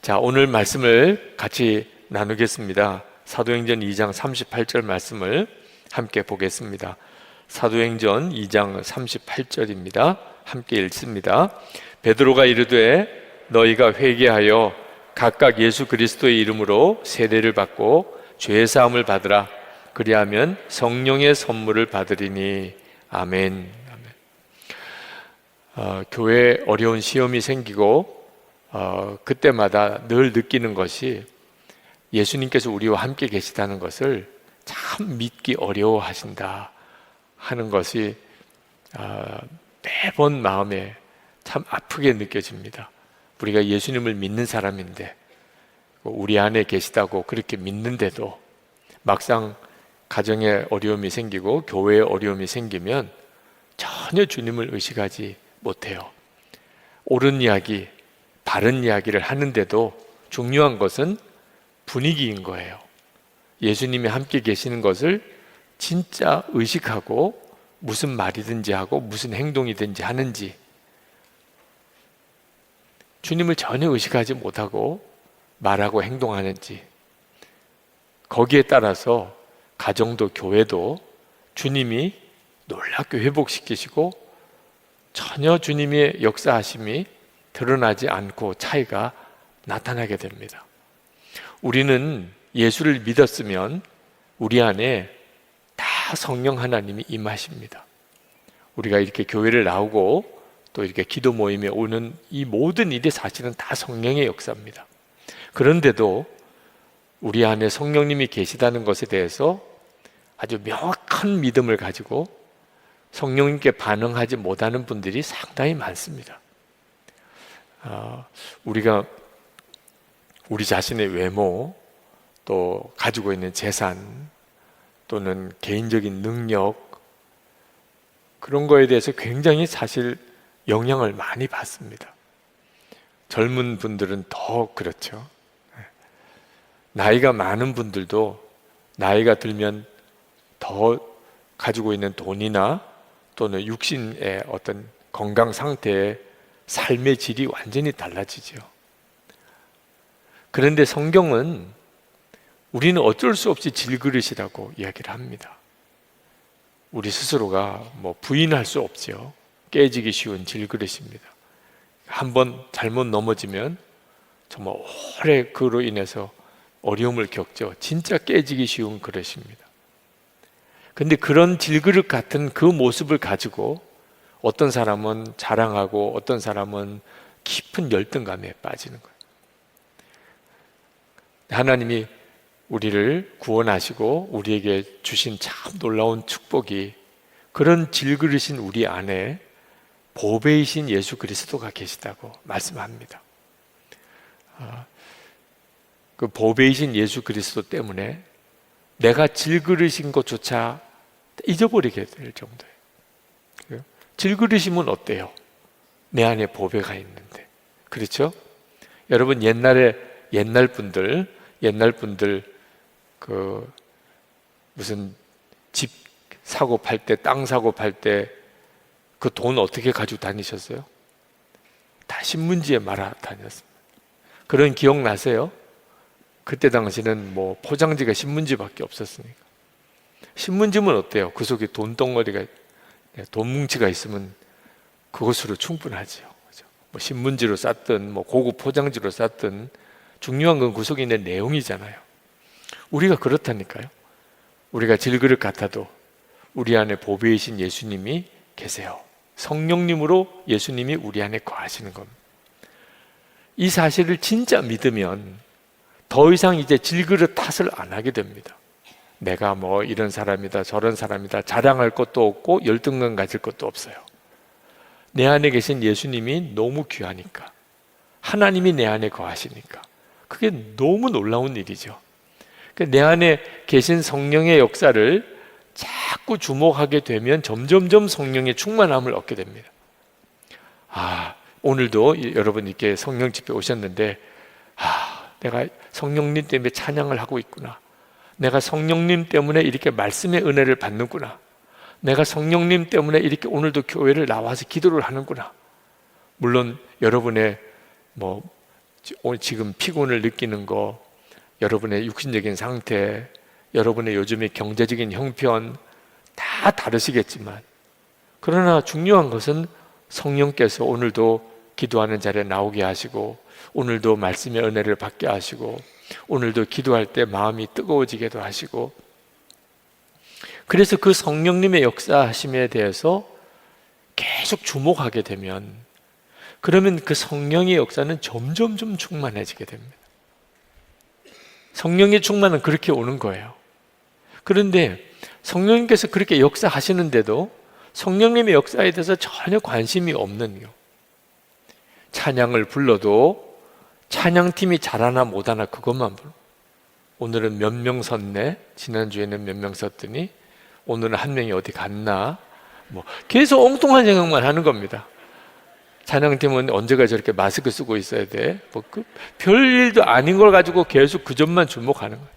자, 오늘 말씀을 같이 나누겠습니다. 사도행전 2장 38절 말씀을 함께 보겠습니다. 사도행전 2장 38절입니다. 함께 읽습니다. 베드로가 이르되 너희가 회개하여 각각 예수 그리스도의 이름으로 세례를 받고 죄 사함을 받으라. 그리하면 성령의 선물을 받으리니. 아멘. 교회에 어려운 시험이 생기고 그때마다 늘 느끼는 것이 예수님께서 우리와 함께 계시다는 것을 참 믿기 어려워하신다 하는 것이 매번 마음에 참 아프게 느껴집니다. 우리가 예수님을 믿는 사람인데 우리 안에 계시다고 그렇게 믿는데도 막상 가정에 어려움이 생기고 교회에 어려움이 생기면 전혀 주님을 의식하지 못해요. 옳은 이야기, 바른 이야기를 하는데도 중요한 것은 분위기인 거예요. 예수님이 함께 계시는 것을 진짜 의식하고 무슨 말이든지 하고 무슨 행동이든지 하는지, 주님을 전혀 의식하지 못하고 말하고 행동하는지, 거기에 따라서 가정도 교회도 주님이 놀랍게 회복시키시고 전혀 주님의 역사하심이 드러나지 않고 차이가 나타나게 됩니다. 우리는 예수를 믿었으면 우리 안에 다 성령 하나님이 임하십니다. 우리가 이렇게 교회를 나오고 또 이렇게 기도 모임에 오는 이 모든 일이 사실은 다 성령의 역사입니다. 그런데도 우리 안에 성령님이 계시다는 것에 대해서 아주 명확한 믿음을 가지고 성령님께 반응하지 못하는 분들이 상당히 많습니다. 우리가 우리 자신의 외모, 또 가지고 있는 재산, 또는 개인적인 능력, 그런 거에 대해서 굉장히 사실 영향을 많이 받습니다. 젊은 분들은 더 그렇죠. 나이가 많은 분들도 나이가 들면 더 가지고 있는 돈이나 또는 육신의 어떤 건강 상태에 삶의 질이 완전히 달라지죠. 그런데 성경은 우리는 어쩔 수 없이 질그릇이라고 이야기를 합니다. 우리 스스로가 부인할 수 없죠. 깨지기 쉬운 질그릇입니다. 한번 잘못 넘어지면 정말 오래 그로 인해서 어려움을 겪죠. 진짜 깨지기 쉬운 그릇입니다. 근데 그런 질그릇 같은 그 모습을 가지고 어떤 사람은 자랑하고 어떤 사람은 깊은 열등감에 빠지는 거예요. 하나님이 우리를 구원하시고 우리에게 주신 참 놀라운 축복이, 그런 질그릇인 우리 안에 보배이신 예수 그리스도가 계시다고 말씀합니다. 그 보배이신 예수 그리스도 때문에 내가 질그릇인 것조차 잊어버리게 될 정도예요. 질그릇이면 어때요? 내 안에 보배가 있는데. 그렇죠? 여러분, 옛날 분들 무슨 집 사고 팔 때, 땅 사고 팔 때 그 돈 어떻게 가지고 다니셨어요? 다 신문지에 말아 다녔습니다. 그런 기억 나세요? 그때 당시는 포장지가 신문지밖에 없었으니까. 신문지면 어때요? 그 속에 돈덩어리가, 돈 뭉치가 있으면 그것으로 충분하지요. 그렇죠? 신문지로 쌌든 고급 포장지로 쌌든 중요한 건 그 속에 있는 내용이잖아요. 우리가 그렇다니까요. 우리가 질그릇 같아도 우리 안에 보배이신 예수님이 계세요. 성령님으로 예수님이 우리 안에 거하시는 겁니다. 이 사실을 진짜 믿으면 더 이상 이제 질그릇 탓을 안 하게 됩니다. 내가 이런 사람이다 저런 사람이다 자랑할 것도 없고 열등감 가질 것도 없어요. 내 안에 계신 예수님이 너무 귀하니까, 하나님이 내 안에 거하시니까 그게 너무 놀라운 일이죠. 내 안에 계신 성령의 역사를 자꾸 주목하게 되면 점점점 성령의 충만함을 얻게 됩니다. 오늘도 여러분 이렇게 성령 집회 오셨는데 내가 성령님 때문에 찬양을 하고 있구나, 내가 성령님 때문에 이렇게 말씀의 은혜를 받는구나, 내가 성령님 때문에 이렇게 오늘도 교회를 나와서 기도를 하는구나. 물론 여러분의 오늘 지금 피곤을 느끼는 거, 여러분의 육신적인 상태, 여러분의 요즘의 경제적인 형편 다 다르시겠지만, 그러나 중요한 것은 성령께서 오늘도 기도하는 자리에 나오게 하시고, 오늘도 말씀의 은혜를 받게 하시고, 오늘도 기도할 때 마음이 뜨거워지게도 하시고, 그래서 그 성령님의 역사하심에 대해서 계속 주목하게 되면, 그러면 그 성령의 역사는 점점 충만해지게 됩니다. 성령의 충만은 그렇게 오는 거예요. 그런데 성령님께서 그렇게 역사하시는데도 성령님의 역사에 대해서 전혀 관심이 없는 거. 찬양을 불러도 찬양팀이 잘하나 못하나 그것만 불러. 오늘은 몇 명 섰네, 지난주에는 몇 명 섰더니 오늘은 한 명이 어디 갔나, 뭐 계속 엉뚱한 생각만 하는 겁니다. 찬양팀은 언제가 저렇게 마스크 쓰고 있어야 돼? 뭐 그 별일도 아닌 걸 가지고 계속 그 점만 주목하는 거예요.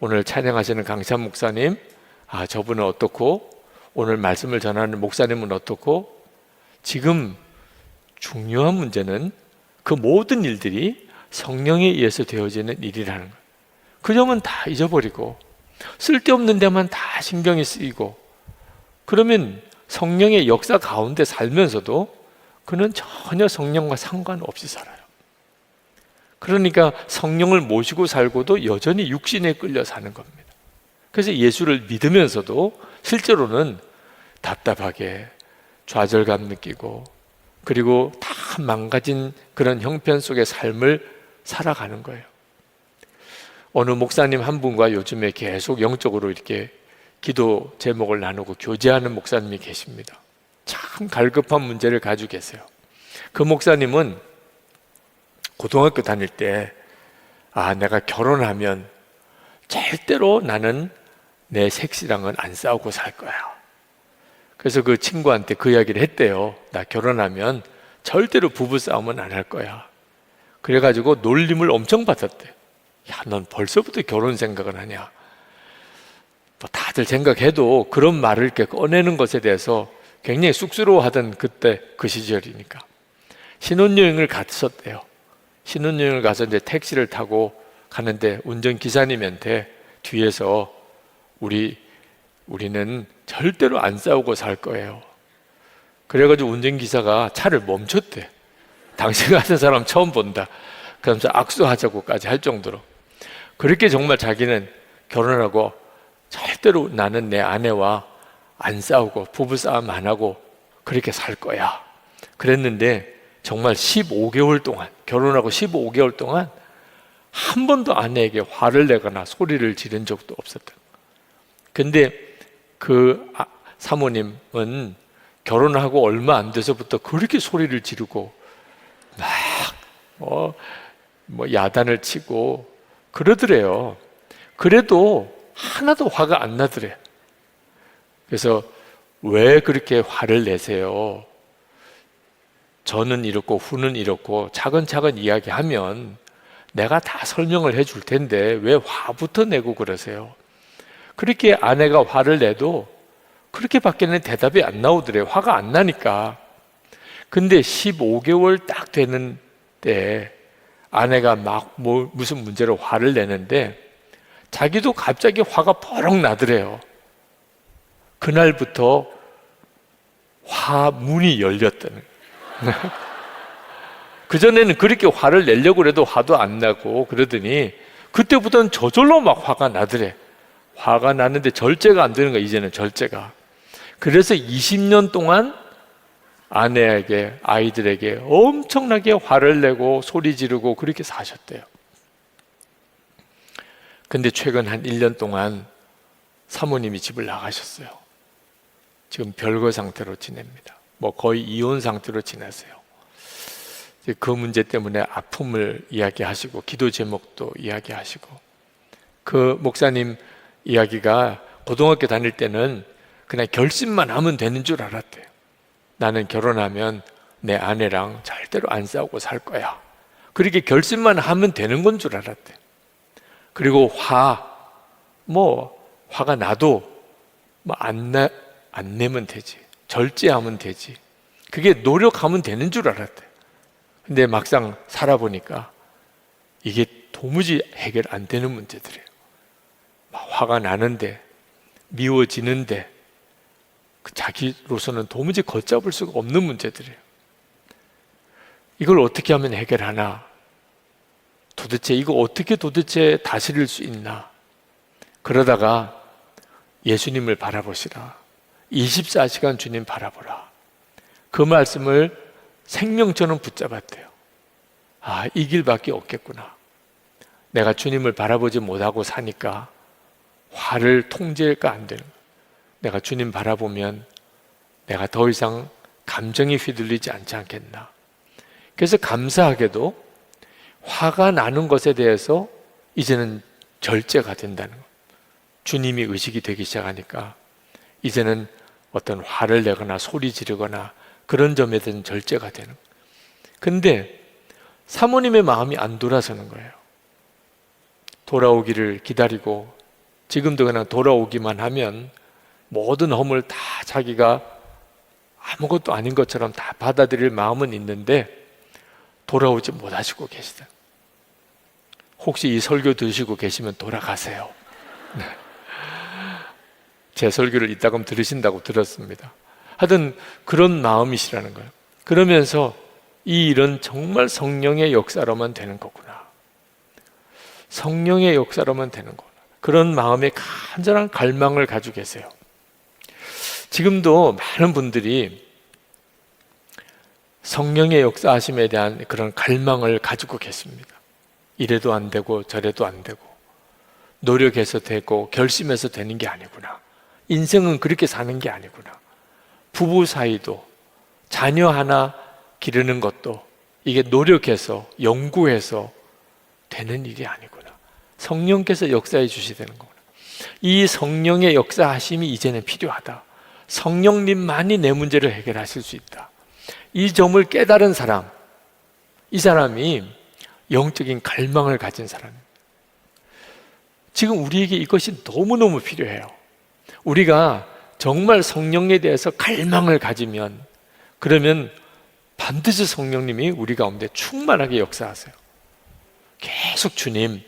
오늘 찬양하시는 강찬 목사님, 저분은 어떻고, 오늘 말씀을 전하는 목사님은 어떻고. 지금 중요한 문제는 그 모든 일들이 성령에 의해서 되어지는 일이라는 거예요. 그 점은 다 잊어버리고 쓸데없는 데만 다 신경이 쓰이고, 그러면 성령의 역사 가운데 살면서도 그는 전혀 성령과 상관없이 살아요. 그러니까 성령을 모시고 살고도 여전히 육신에 끌려 사는 겁니다. 그래서 예수를 믿으면서도 실제로는 답답하게 좌절감 느끼고, 그리고 다 망가진 그런 형편 속의 삶을 살아가는 거예요. 어느 목사님 한 분과 요즘에 계속 영적으로 이렇게 기도 제목을 나누고 교제하는 목사님이 계십니다. 참 갈급한 문제를 가지고 계세요. 그 목사님은 고등학교 다닐 때, 내가 결혼하면 절대로 나는 내 색시랑은 안 싸우고 살 거야. 그래서 그 친구한테 그 이야기를 했대요. 나 결혼하면 절대로 부부싸움은 안 할 거야. 그래가지고 놀림을 엄청 받았대. 야, 넌 벌써부터 결혼 생각을 하냐. 뭐 다들 생각해도 그런 말을 이렇게 꺼내는 것에 대해서 굉장히 쑥스러워하던 그때 그 시절이니까. 신혼여행을 갔었대요. 신혼여행을 가서 이제 택시를 타고 가는데 운전기사님한테 뒤에서 우리는 절대로 안 싸우고 살 거예요. 그래가지고 운전기사가 차를 멈췄대. 당신 같은 사람 처음 본다. 그러면서 악수하자고까지 할 정도로. 그렇게 정말 자기는 결혼하고 절대로 나는 내 아내와 안 싸우고 부부싸움 안 하고 그렇게 살 거야. 그랬는데 정말 15개월 동안, 결혼하고 15개월 동안 한 번도 아내에게 화를 내거나 소리를 지른 적도 없었다. 근데 그 사모님은 결혼하고 얼마 안 돼서부터 그렇게 소리를 지르고 막 야단을 치고 그러더래요. 그래도 하나도 화가 안 나더래. 그래서 왜 그렇게 화를 내세요? 저는 이렇고 후는 이렇고 차근차근 이야기하면 내가 다 설명을 해줄 텐데 왜 화부터 내고 그러세요? 그렇게 아내가 화를 내도 그렇게밖에는 대답이 안 나오더래요. 화가 안 나니까. 근데 15개월 딱 되는 때 아내가 막 무슨 문제로 화를 내는데 자기도 갑자기 화가 버럭 나더래요. 그날부터 화문이 열렸다는. 그전에는 그렇게 화를 내려고 해도 화도 안 나고 그러더니 그때부터는 저절로 막 화가 나더래. 화가 나는데 절제가 안 되는 거야. 이제는 절제가. 그래서 20년 동안 아내에게, 아이들에게 엄청나게 화를 내고 소리 지르고 그렇게 사셨대요. 근데 최근 한 1년 동안 사모님이 집을 나가셨어요. 지금 별거 상태로 지냅니다. 거의 이혼 상태로 지내세요. 그 문제 때문에 아픔을 이야기하시고 기도 제목도 이야기하시고, 그 목사님 이야기가 고등학교 다닐 때는 그냥 결심만 하면 되는 줄 알았대요. 나는 결혼하면 내 아내랑 절대로 안 싸우고 살 거야. 그렇게 결심만 하면 되는 건 줄 알았대요. 그리고 화가 나도 안 내면 되지. 절제하면 되지. 그게 노력하면 되는 줄 알았대요. 근데 막상 살아보니까 이게 도무지 해결 안 되는 문제들이에요. 막 화가 나는데, 미워지는데 자기로서는 도무지 걷잡을 수가 없는 문제들이에요. 이걸 어떻게 하면 해결하나? 도대체 이거 어떻게 다스릴 수 있나? 그러다가 예수님을 바라보시라. 24시간 주님 바라보라. 그 말씀을 생명처럼 붙잡았대요. 아, 이 길밖에 없겠구나. 내가 주님을 바라보지 못하고 사니까 화를 통제가 안 되는 거예요. 내가 주님 바라보면 내가 더 이상 감정이 휘둘리지 않지 않겠나. 그래서 감사하게도 화가 나는 것에 대해서 이제는 절제가 된다는 거예요. 주님이 의식이 되기 시작하니까 이제는 어떤 화를 내거나 소리 지르거나 그런 점에 대한 절제가 되는 거예요. 근데 사모님의 마음이 안 돌아서는 거예요. 돌아오기를 기다리고 지금도 그냥 돌아오기만 하면 모든 허물 다 자기가 아무것도 아닌 것처럼 다 받아들일 마음은 있는데 돌아오지 못하시고 계시다. 혹시 이 설교 들으시고 계시면 돌아가세요. 네. 제 설교를 이따금 들으신다고 들었습니다. 하여튼 그런 마음이시라는 거예요. 그러면서 이 일은 정말 성령의 역사로만 되는 거구나. 성령의 역사로만 되는 거구나. 그런 마음의 간절한 갈망을 가지고 계세요. 지금도 많은 분들이 성령의 역사하심에 대한 그런 갈망을 가지고 계십니다. 이래도 안 되고 저래도 안 되고 노력해서 되고 결심해서 되는 게 아니구나. 인생은 그렇게 사는 게 아니구나. 부부 사이도 자녀 하나 기르는 것도 이게 노력해서 연구해서 되는 일이 아니구나. 성령께서 역사해 주셔야 되는 거구나. 이 성령의 역사하심이 이제는 필요하다. 성령님만이 내 문제를 해결하실 수 있다. 이 점을 깨달은 사람, 이 사람이 영적인 갈망을 가진 사람입니다. 지금 우리에게 이것이 너무너무 필요해요. 우리가 정말 성령에 대해서 갈망을 가지면 그러면 반드시 성령님이 우리 가운데 충만하게 역사하세요. 계속 주님,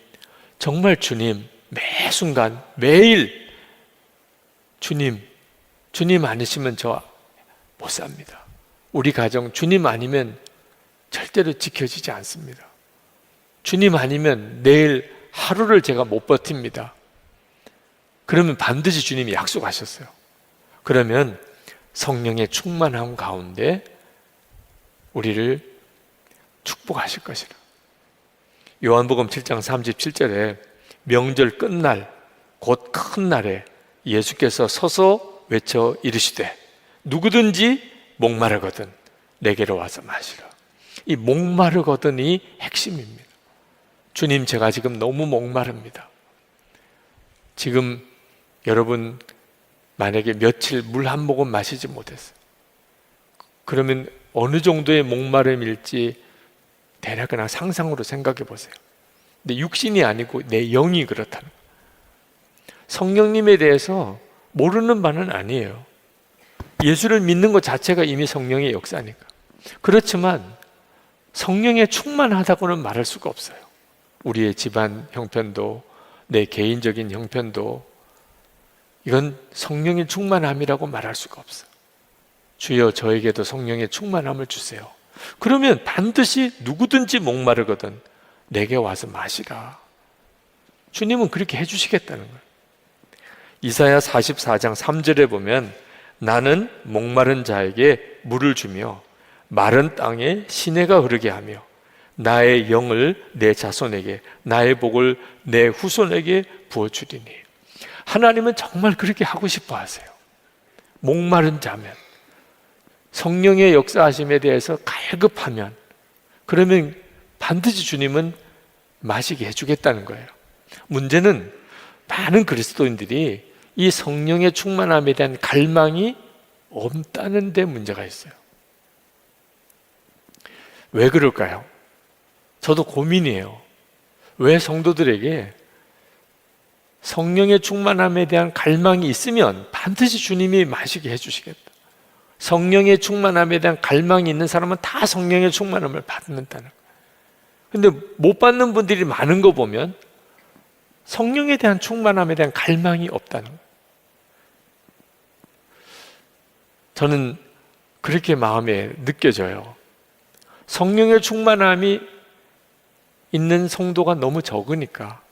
정말 주님, 매 순간 매일 주님 아니시면 저 못 삽니다. 우리 가정 주님 아니면 절대로 지켜지지 않습니다. 주님 아니면 내일 하루를 제가 못 버팁니다. 그러면 반드시 주님이 약속하셨어요. 그러면 성령의 충만함 가운데 우리를 축복하실 것이라. 요한복음 7장 37절에 명절 끝날 곧 큰 날에 예수께서 서서 외쳐 이르시되 누구든지 목마르거든 내게로 와서 마시라. 이 목마르거든이 핵심입니다. 주님, 제가 지금 너무 목마릅니다. 지금 여러분 만약에 며칠 물 한 모금 마시지 못했어요. 그러면 어느 정도의 목마름일지 대략 그냥 상상으로 생각해 보세요. 근데 육신이 아니고 내 영이 그렇다는 거예요. 성령님에 대해서 모르는 바는 아니에요. 예수를 믿는 것 자체가 이미 성령의 역사니까. 그렇지만 성령에 충만하다고는 말할 수가 없어요. 우리의 집안 형편도 내 개인적인 형편도 이건 성령의 충만함이라고 말할 수가 없어요. 주여 저에게도 성령의 충만함을 주세요. 그러면 반드시 누구든지 목마르거든 내게 와서 마시라. 주님은 그렇게 해주시겠다는 거예요. 이사야 44장 3절에 보면 나는 목마른 자에게 물을 주며 마른 땅에 시내가 흐르게 하며 나의 영을 내 자손에게 나의 복을 내 후손에게 부어주리니. 하나님은 정말 그렇게 하고 싶어 하세요. 목마른 자면 성령의 역사하심에 대해서 갈급하면 그러면 반드시 주님은 마시게 해주겠다는 거예요. 문제는 많은 그리스도인들이 이 성령의 충만함에 대한 갈망이 없다는 데 문제가 있어요. 왜 그럴까요? 저도 고민이에요. 왜 성도들에게 성령의 충만함에 대한 갈망이 있으면 반드시 주님이 마시게 해주시겠다. 성령의 충만함에 대한 갈망이 있는 사람은 다 성령의 충만함을 받는다는 거예요. 근데 못 받는 분들이 많은 거 보면 성령에 대한 충만함에 대한 갈망이 없다는 거예요. 저는 그렇게 마음에 느껴져요. 성령의 충만함이 있는 성도가 너무 적으니까,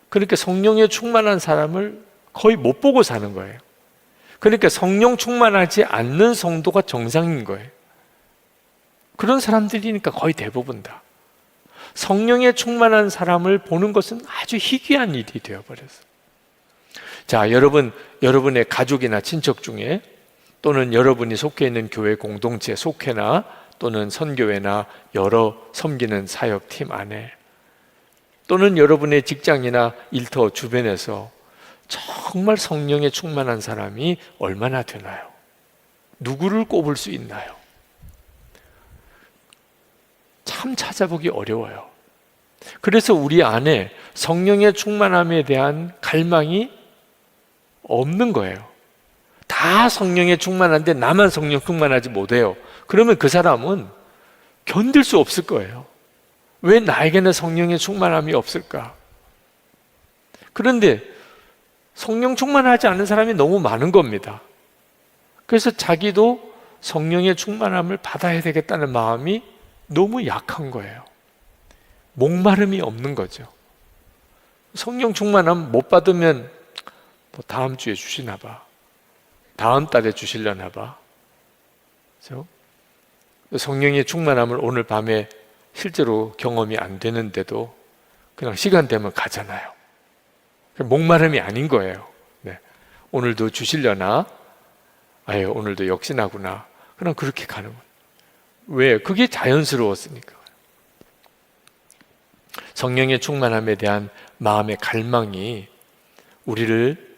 그러니까 성령에 충만한 사람을 거의 못 보고 사는 거예요. 그러니까 성령 충만하지 않는 성도가 정상인 거예요. 그런 사람들이니까 거의 대부분 다. 성령에 충만한 사람을 보는 것은 아주 희귀한 일이 되어버렸어요. 자, 여러분의 가족이나 친척 중에, 또는 여러분이 속해 있는 교회 공동체 속회나 또는 선교회나 여러 섬기는 사역팀 안에, 또는 여러분의 직장이나 일터 주변에서 정말 성령에 충만한 사람이 얼마나 되나요? 누구를 꼽을 수 있나요? 참 찾아보기 어려워요. 그래서 우리 안에 성령의 충만함에 대한 갈망이 없는 거예요. 다 성령에 충만한데 나만 성령 충만하지 못해요. 그러면 그 사람은 견딜 수 없을 거예요. 왜 나에게는 성령의 충만함이 없을까? 그런데 성령 충만하지 않은 사람이 너무 많은 겁니다. 그래서 자기도 성령의 충만함을 받아야 되겠다는 마음이 너무 약한 거예요. 목마름이 없는 거죠. 성령 충만함 못 받으면 뭐 다음 주에 주시나 봐, 다음 달에 주시려나 봐. 그렇죠? 성령의 충만함을 오늘 밤에 실제로 경험이 안 되는데도 그냥 시간 되면 가잖아요. 목마름이 아닌 거예요. 네. 오늘도 주시려나? 아유, 오늘도 역시나구나. 그냥 그렇게 가는 거예요. 왜? 그게 자연스러웠으니까. 성령의 충만함에 대한 마음의 갈망이 우리를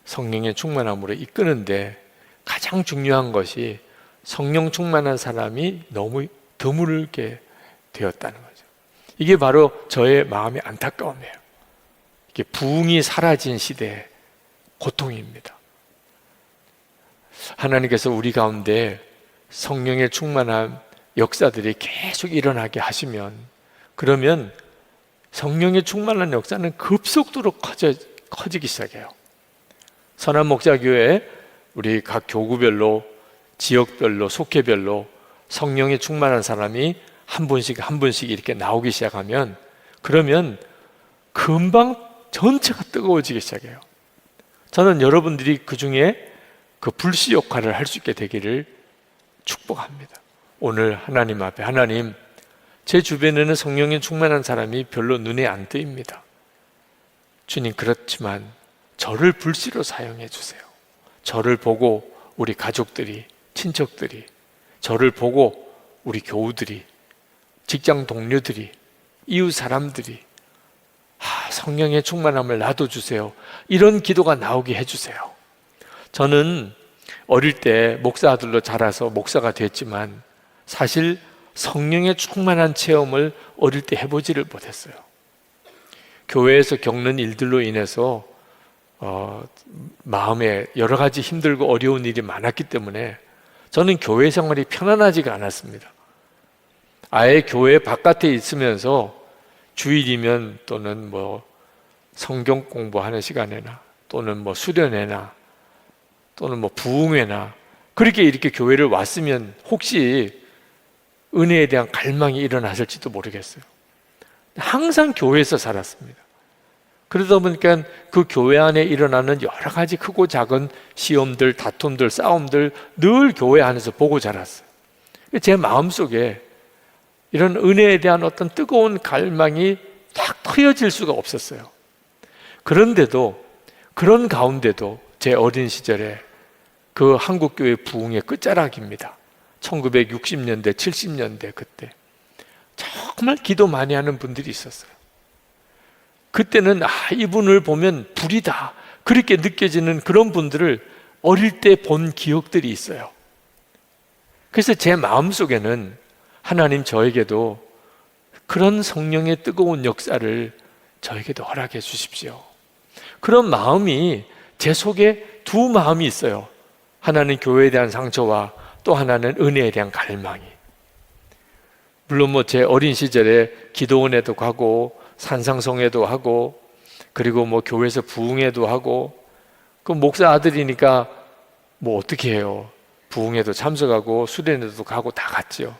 성령의 충만함으로 이끄는데 가장 중요한 것이 성령 충만한 사람이 너무 드물게 되었다는 거죠. 이게 바로 저의 마음의 안타까움이에요. 이게 부흥이 사라진 시대의 고통입니다. 하나님께서 우리 가운데 성령의 충만한 역사들이 계속 일어나게 하시면, 그러면 성령의 충만한 역사는 급속도로 커지기 시작해요. 선한목자교회 우리 각 교구별로, 지역별로, 속회별로 성령의 충만한 사람이 한 분씩 이렇게 나오기 시작하면, 그러면 금방 전체가 뜨거워지기 시작해요. 저는 여러분들이 그 중에 그 불씨 역할을 할 수 있게 되기를 축복합니다. 오늘 하나님 앞에, 하나님, 제 주변에는 성령에 충만한 사람이 별로 눈에 안 띄입니다. 주님, 그렇지만 저를 불씨로 사용해 주세요. 저를 보고 우리 가족들이, 친척들이, 저를 보고 우리 교우들이, 직장 동료들이, 이웃 사람들이 성령의 충만함을 나도 주세요. 이런 기도가 나오게 해주세요. 저는 어릴 때 목사 아들로 자라서 목사가 됐지만 사실 성령의 충만한 체험을 어릴 때 해보지를 못했어요. 교회에서 겪는 일들로 인해서 마음에 여러 가지 힘들고 어려운 일이 많았기 때문에 저는 교회 생활이 편안하지가 않았습니다. 아예 교회 바깥에 있으면서 주일이면 또는 뭐 성경 공부하는 시간에나 또는 뭐 수련회나 또는 뭐 부흥회나 그렇게 이렇게 교회를 왔으면 혹시 은혜에 대한 갈망이 일어났을지도 모르겠어요. 항상 교회에서 살았습니다. 그러다 보니까 그 교회 안에 일어나는 여러 가지 크고 작은 시험들, 다툼들, 싸움들 늘 교회 안에서 보고 자랐어요. 제 마음속에 이런 은혜에 대한 어떤 뜨거운 갈망이 딱 트여질 수가 없었어요. 그런데도, 그런 가운데도 제 어린 시절에 그 한국교회 부흥의 끝자락입니다. 1960년대, 70년대 그때 정말 기도 많이 하는 분들이 있었어요. 그때는 이분을 보면 불이다 그렇게 느껴지는 그런 분들을 어릴 때 본 기억들이 있어요. 그래서 제 마음속에는 하나님, 저에게도 그런 성령의 뜨거운 역사를 저에게도 허락해 주십시오. 그런 마음이 제 속에 두 마음이 있어요. 하나는 교회에 대한 상처와 또 하나는 은혜에 대한 갈망이. 물론 뭐 제 어린 시절에 기도원에도 가고 산상송회도 하고 그리고 뭐 교회에서 부흥회도 하고 그 목사 아들이니까 뭐 어떻게 해요? 부흥회도 참석하고 수련회도 가고 다 갔죠.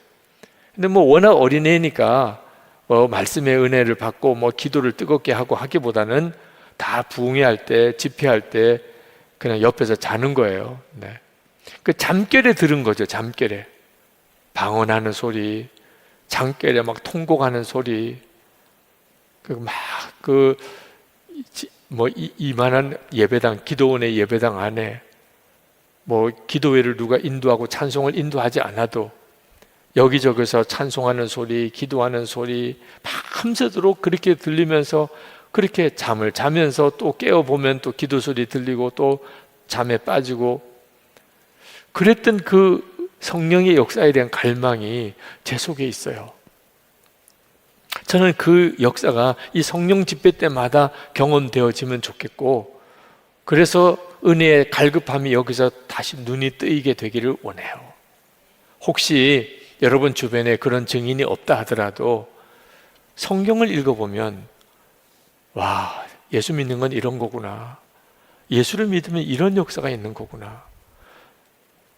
근데 뭐 워낙 어린애니까 말씀의 은혜를 받고 뭐 기도를 뜨겁게 하고 하기보다는 다 부흥회 할 때, 집회할 때 그냥 옆에서 자는 거예요. 네. 그 잠결에 들은 거죠. 잠결에 방언하는 소리, 잠결에 막 통곡하는 소리, 이만한 예배당, 기도원의 예배당 안에 뭐 기도회를 누가 인도하고 찬송을 인도하지 않아도 여기저기서 찬송하는 소리, 기도하는 소리 밤새도록 그렇게 들리면서 그렇게 잠을 자면서 또 깨어보면 또 기도 소리 들리고 또 잠에 빠지고 그랬던 그 성령의 역사에 대한 갈망이 제 속에 있어요. 저는 그 역사가 이 성령 집회 때마다 경험되어지면 좋겠고 그래서 은혜의 갈급함이 여기서 다시 눈이 뜨이게 되기를 원해요. 혹시 여러분 주변에 그런 증인이 없다 하더라도 성경을 읽어보면 와, 예수 믿는 건 이런 거구나. 예수를 믿으면 이런 역사가 있는 거구나.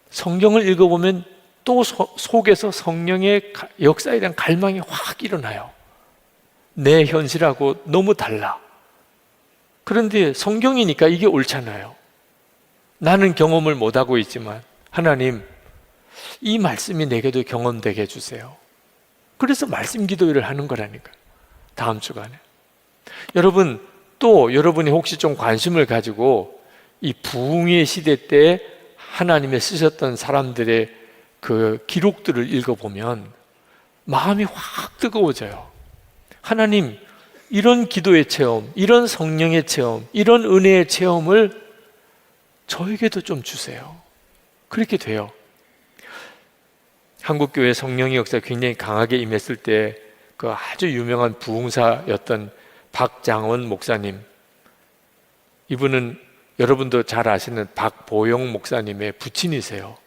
성경을 읽어보면 또 속에서 성령의 역사에 대한 갈망이 확 일어나요. 내 현실하고 너무 달라. 그런데 성경이니까 이게 옳잖아요. 나는 경험을 못하고 있지만 하나님, 이 말씀이 내게도 경험되게 해주세요. 그래서 말씀 기도회를 하는 거라니까요. 다음 주간에. 여러분, 또 여러분이 혹시 좀 관심을 가지고 이 부흥의 시대 때 하나님의 쓰셨던 사람들의 그 기록들을 읽어보면 마음이 확 뜨거워져요. 하나님, 이런 기도의 체험, 이런 성령의 체험, 이런 은혜의 체험을 저에게도 좀 주세요. 그렇게 돼요. 한국교회 성령의 역사가 굉장히 강하게 임했을 때 그 아주 유명한 부흥사였던 박장원 목사님, 이분은 여러분도 잘 아시는 박보영 목사님의 부친이세요.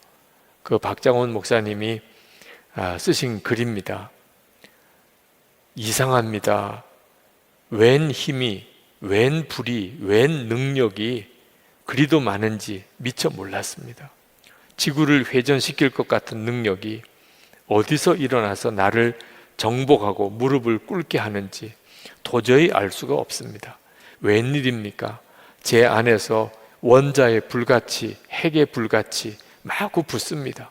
그 박장원 목사님이 쓰신 글입니다. 이상합니다. 웬 힘이, 웬 불이, 웬 능력이 그리도 많은지 미처 몰랐습니다. 지구를 회전시킬 것 같은 능력이 어디서 일어나서 나를 정복하고 무릎을 꿇게 하는지 도저히 알 수가 없습니다. 웬일입니까? 제 안에서 원자의 불같이, 핵의 불같이 마구 붙습니다.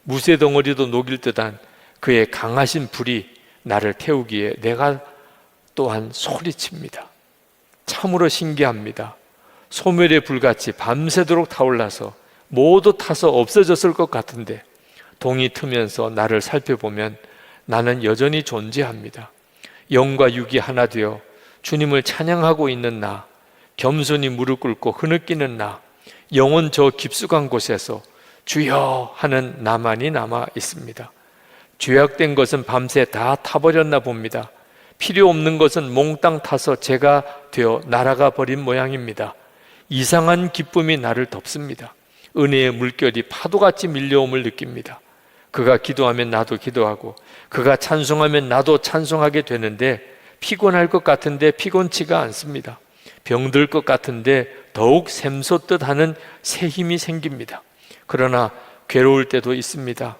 무쇠 덩어리도 녹일 듯한 그의 강하신 불이 나를 태우기에 내가 또한 소리칩니다. 참으로 신기합니다. 소멸의 불같이 밤새도록 타올라서 모두 타서 없어졌을 것 같은데 동이 트면서 나를 살펴보면 나는 여전히 존재합니다. 영과 육이 하나 되어 주님을 찬양하고 있는 나, 겸손히 무릎 꿇고 흐느끼는 나, 영혼 저 깊숙한 곳에서 주여 하는 나만이 남아 있습니다. 죄악된 것은 밤새 다 타버렸나 봅니다. 필요 없는 것은 몽땅 타서 제가 되어 날아가 버린 모양입니다. 이상한 기쁨이 나를 덮습니다. 은혜의 물결이 파도같이 밀려옴을 느낍니다. 그가 기도하면 나도 기도하고 그가 찬송하면 나도 찬송하게 되는데 피곤할 것 같은데 피곤치가 않습니다. 병들 것 같은데 더욱 샘솟듯 하는 새 힘이 생깁니다. 그러나 괴로울 때도 있습니다.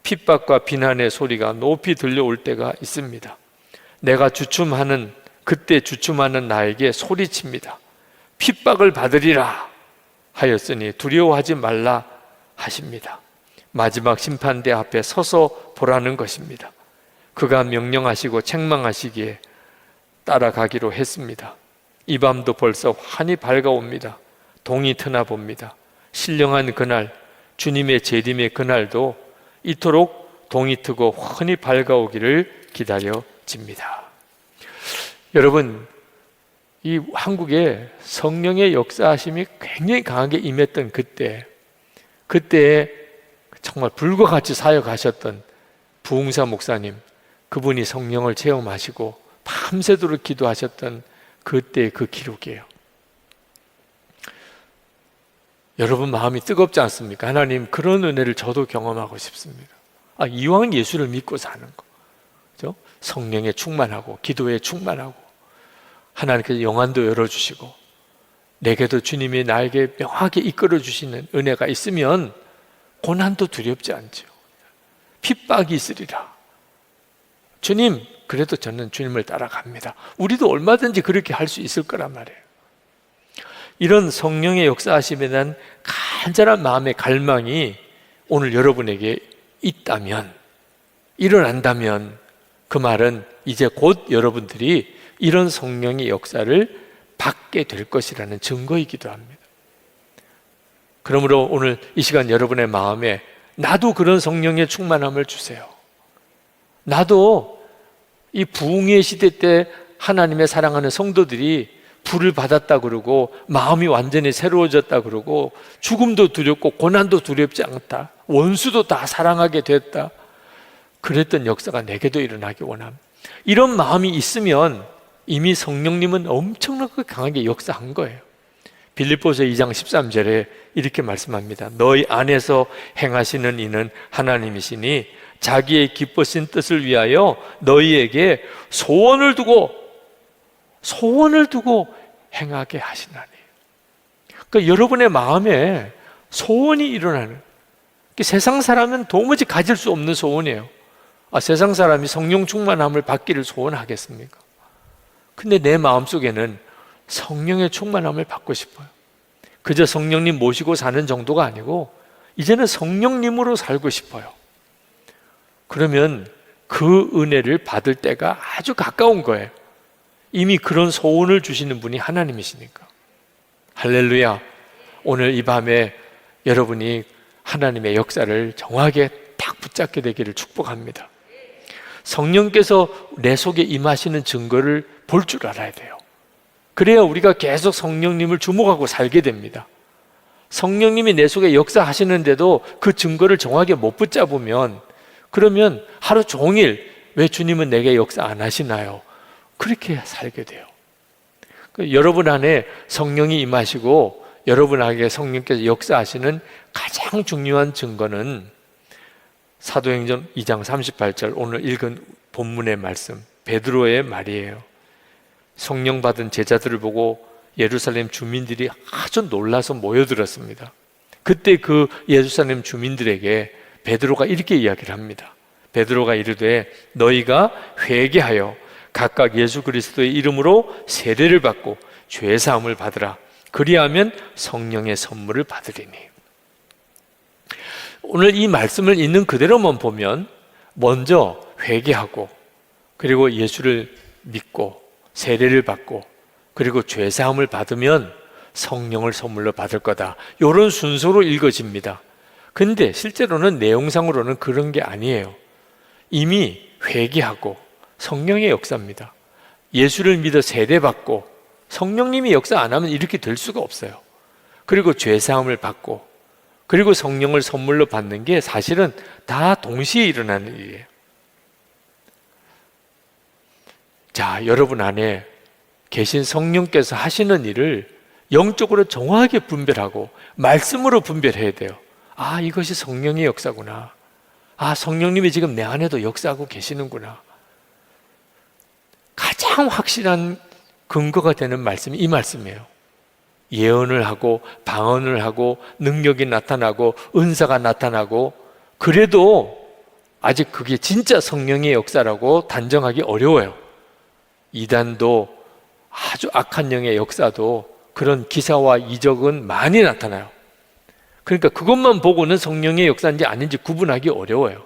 핍박과 비난의 소리가 높이 들려올 때가 있습니다. 내가 주춤하는, 그때 주춤하는 나에게 소리칩니다. 핍박을 받으리라 하였으니 두려워하지 말라 하십니다. 마지막 심판대 앞에 서서 보라는 것입니다. 그가 명령하시고 책망하시기에 따라가기로 했습니다. 이 밤도 벌써 환히 밝아옵니다. 동이 트나 봅니다. 신령한 그날, 주님의 재림의 그날도 이토록 동이 트고 환히 밝아오기를 기다려집니다. 여러분, 이 한국에 성령의 역사하심이 굉장히 강하게 임했던 그때에 정말 불과 같이 사역하셨던 부흥사 목사님, 그분이 성령을 체험하시고 밤새도록 기도하셨던 그때의 그 기록이에요. 여러분 마음이 뜨겁지 않습니까? 하나님, 그런 은혜를 저도 경험하고 싶습니다. 이왕 예수를 믿고 사는 거, 그죠? 성령에 충만하고 기도에 충만하고 하나님께서 영안도 열어주시고 내게도 주님이 나에게 명하게 이끌어 주시는 은혜가 있으면 고난도 두렵지 않죠. 핍박이 있으리라. 주님, 그래도 저는 주님을 따라갑니다. 우리도 얼마든지 그렇게 할 수 있을 거란 말이에요. 이런 성령의 역사하심에 대한 간절한 마음의 갈망이 오늘 여러분에게 있다면, 일어난다면 그 말은 이제 곧 여러분들이 이런 성령의 역사를 받게 될 것이라는 증거이기도 합니다. 그러므로 오늘 이 시간 여러분의 마음에 나도 그런 성령의 충만함을 주세요. 나도 이 부흥의 시대 때 하나님의 사랑하는 성도들이 불을 받았다 그러고 마음이 완전히 새로워졌다 그러고 죽음도 두렵고 고난도 두렵지 않다, 원수도 다 사랑하게 됐다, 그랬던 역사가 내게도 일어나기 원합니다. 이런 마음이 있으면 이미 성령님은 엄청나게 강하게 역사한 거예요. 빌립보서 2장 13절에 이렇게 말씀합니다. 너희 안에서 행하시는 이는 하나님이시니 자기의 기쁘신 뜻을 위하여 너희에게 소원을 두고 행하게 하시나니. 그러니까 여러분의 마음에 소원이 일어나는, 세상 사람은 도무지 가질 수 없는 소원이에요. 세상 사람이 성령 충만함을 받기를 소원하겠습니까? 근데 내 마음속에는 성령의 충만함을 받고 싶어요. 그저 성령님 모시고 사는 정도가 아니고 이제는 성령님으로 살고 싶어요. 그러면 그 은혜를 받을 때가 아주 가까운 거예요. 이미 그런 소원을 주시는 분이 하나님이시니까. 할렐루야. 오늘 이 밤에 여러분이 하나님의 역사를 정확하게 딱 붙잡게 되기를 축복합니다. 성령께서 내 속에 임하시는 증거를 볼 줄 알아야 돼요. 그래야 우리가 계속 성령님을 주목하고 살게 됩니다. 성령님이 내 속에 역사하시는데도 그 증거를 정확하게 못 붙잡으면, 그러면 하루 종일 왜 주님은 내게 역사 안 하시나요? 그렇게 살게 돼요. 여러분 안에 성령이 임하시고 여러분에게 성령께서 역사하시는 가장 중요한 증거는 사도행전 2장 38절 오늘 읽은 본문의 말씀, 베드로의 말이에요. 성령 받은 제자들을 보고 예루살렘 주민들이 아주 놀라서 모여들었습니다. 그때 그 예루살렘 주민들에게 베드로가 이렇게 이야기를 합니다. 베드로가 이르되 너희가 회개하여 각각 예수 그리스도의 이름으로 세례를 받고 죄 사함을 받으라. 그리하면 성령의 선물을 받으리니. 오늘 이 말씀을 있는 그대로만 보면 먼저 회개하고 그리고 예수를 믿고 세례를 받고 그리고 죄 사함을 받으면 성령을 선물로 받을 거다, 이런 순서로 읽어집니다. 근데 실제로는 내용상으로는 그런 게 아니에요. 이미 회개하고 성령의 역사입니다. 예수를 믿어 세례받고 성령님이 역사 안 하면 이렇게 될 수가 없어요. 그리고 죄 사함을 받고 그리고 성령을 선물로 받는 게 사실은 다 동시에 일어나는 일이에요. 자, 여러분 안에 계신 성령께서 하시는 일을 영적으로 정확하게 분별하고 말씀으로 분별해야 돼요. 이것이 성령의 역사구나. 성령님이 지금 내 안에도 역사하고 계시는구나. 가장 확실한 근거가 되는 말씀이 이 말씀이에요. 예언을 하고 방언을 하고 능력이 나타나고 은사가 나타나고, 그래도 아직 그게 진짜 성령의 역사라고 단정하기 어려워요. 이단도 아주 악한 영의 역사도 그런 기사와 이적은 많이 나타나요. 그러니까 그것만 보고는 성령의 역사인지 아닌지 구분하기 어려워요.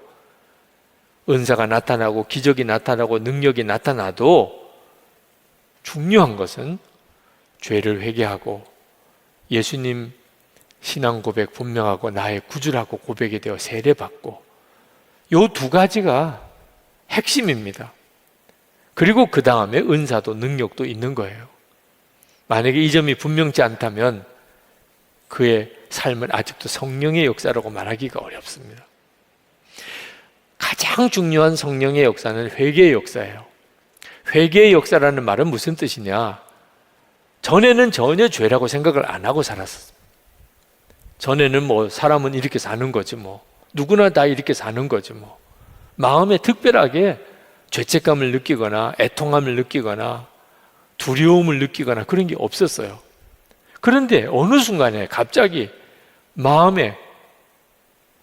은사가 나타나고 기적이 나타나고 능력이 나타나도 중요한 것은 죄를 회개하고 예수님 신앙 고백 분명하고 나의 구주라고 고백이 되어 세례받고, 이 두 가지가 핵심입니다. 그리고 그 다음에 은사도 능력도 있는 거예요. 만약에 이 점이 분명치 않다면 그의 삶은 아직도 성령의 역사라고 말하기가 어렵습니다. 가장 중요한 성령의 역사는 회개의 역사예요. 회개의 역사라는 말은 무슨 뜻이냐? 전에는 전혀 죄라고 생각을 안 하고 살았었어요. 전에는 뭐 사람은 이렇게 사는 거지 뭐. 누구나 다 이렇게 사는 거지 뭐. 마음에 특별하게 죄책감을 느끼거나 애통함을 느끼거나 두려움을 느끼거나 그런 게 없었어요. 그런데 어느 순간에 갑자기 마음에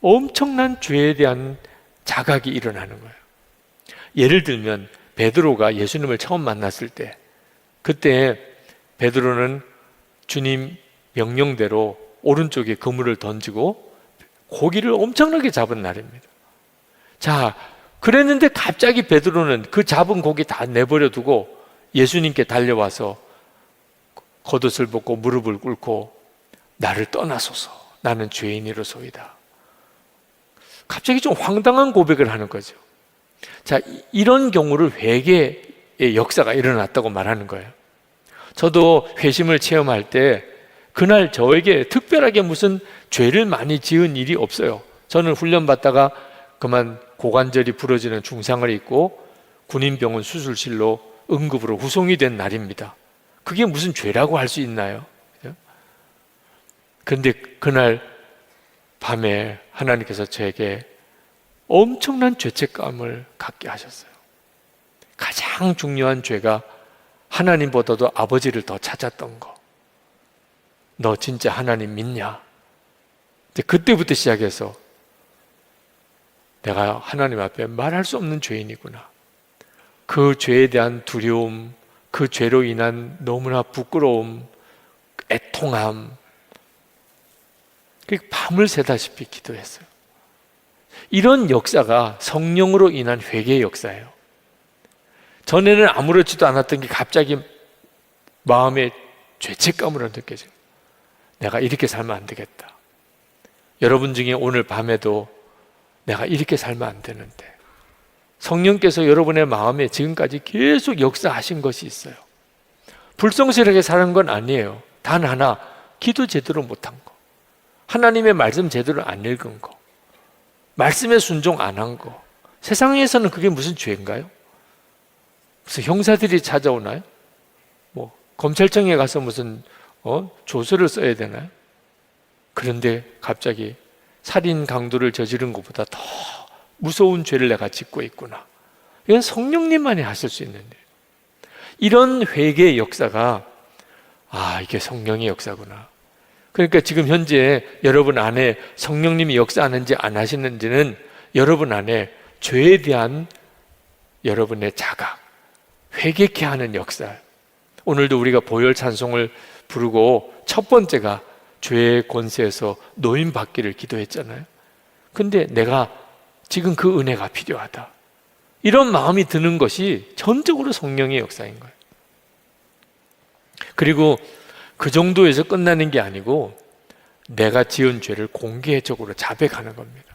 엄청난 죄에 대한 자각이 일어나는 거예요. 예를 들면 베드로가 예수님을 처음 만났을 때, 그때 베드로는 주님 명령대로 오른쪽에 그물을 던지고 고기를 엄청나게 잡은 날입니다. 자, 그랬는데 갑자기 베드로는 그 잡은 고기 다 내버려 두고 예수님께 달려와서 겉옷을 벗고 무릎을 꿇고 나를 떠나소서, 나는 죄인이로소이다. 갑자기 좀 황당한 고백을 하는 거죠. 자, 이런 경우를 회개의 역사가 일어났다고 말하는 거예요. 저도 회심을 체험할 때 그날 저에게 특별하게 무슨 죄를 많이 지은 일이 없어요. 저는 훈련 받다가 그만 고관절이 부러지는 중상을 입고 군인병원 수술실로 응급으로 후송이 된 날입니다. 그게 무슨 죄라고 할 수 있나요? 그런데 그날 밤에 하나님께서 저에게 엄청난 죄책감을 갖게 하셨어요. 가장 중요한 죄가 하나님보다도 아버지를 더 찾았던 거. 너 진짜 하나님 믿냐? 그때부터 시작해서 내가 하나님 앞에 말할 수 없는 죄인이구나. 그 죄에 대한 두려움, 그 죄로 인한 너무나 부끄러움, 애통함, 밤을 새다시피 기도했어요. 이런 역사가 성령으로 인한 회개의 역사예요. 전에는 아무렇지도 않았던 게 갑자기 마음에 죄책감으로 느껴져요. 내가 이렇게 살면 안 되겠다. 여러분 중에 오늘 밤에도 내가 이렇게 살면 안 되는데, 성령께서 여러분의 마음에 지금까지 계속 역사하신 것이 있어요. 불성실하게 사는 건 아니에요. 단 하나, 기도 제대로 못한 거, 하나님의 말씀 제대로 안 읽은 거, 말씀에 순종 안 한 거. 세상에서는 그게 무슨 죄인가요? 무슨 형사들이 찾아오나요? 뭐 검찰청에 가서 무슨 조서를 써야 되나요? 그런데 갑자기 살인 강도를 저지른 것보다 더 무서운 죄를 내가 짓고 있구나. 이건 성령님만이 하실 수 있는 일. 이런 회개의 역사가, 이게 성령의 역사구나. 그러니까 지금 현재 여러분 안에 성령님이 역사하는지 안 하시는지는 여러분 안에 죄에 대한 여러분의 자각, 회개케 하는 역사. 오늘도 우리가 보혈 찬송을 부르고 첫 번째가 죄의 권세에서 노임받기를 기도했잖아요. 근데 내가 지금 그 은혜가 필요하다, 이런 마음이 드는 것이 전적으로 성령의 역사인 거예요. 그리고 그 정도에서 끝나는 게 아니고 내가 지은 죄를 공개적으로 자백하는 겁니다.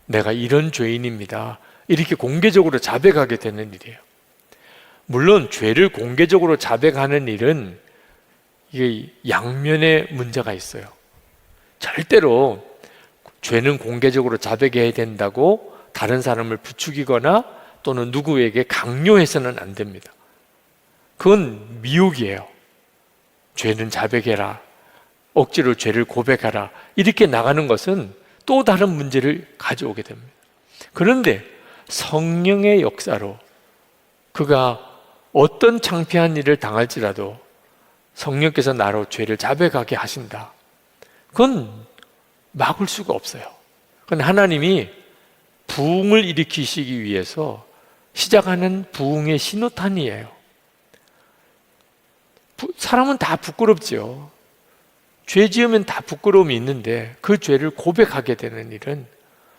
내가 이런 죄인입니다, 이렇게 공개적으로 자백하게 되는 일이에요. 물론 죄를 공개적으로 자백하는 일은 이게 양면의 문제가 있어요. 절대로 죄는 공개적으로 자백해야 된다고 다른 사람을 부추기거나 또는 누구에게 강요해서는 안 됩니다. 그건 미혹이에요. 죄는 자백해라, 억지로 죄를 고백하라, 이렇게 나가는 것은 또 다른 문제를 가져오게 됩니다. 그런데 성령의 역사로 그가 어떤 창피한 일을 당할지라도 성령께서 나로 죄를 자백하게 하신다. 그건 막을 수가 없어요. 그건 하나님이 부흥을 일으키시기 위해서 시작하는 부흥의 신호탄이에요. 사람은 다 부끄럽지요. 죄 지으면 다 부끄러움이 있는데 그 죄를 고백하게 되는 일은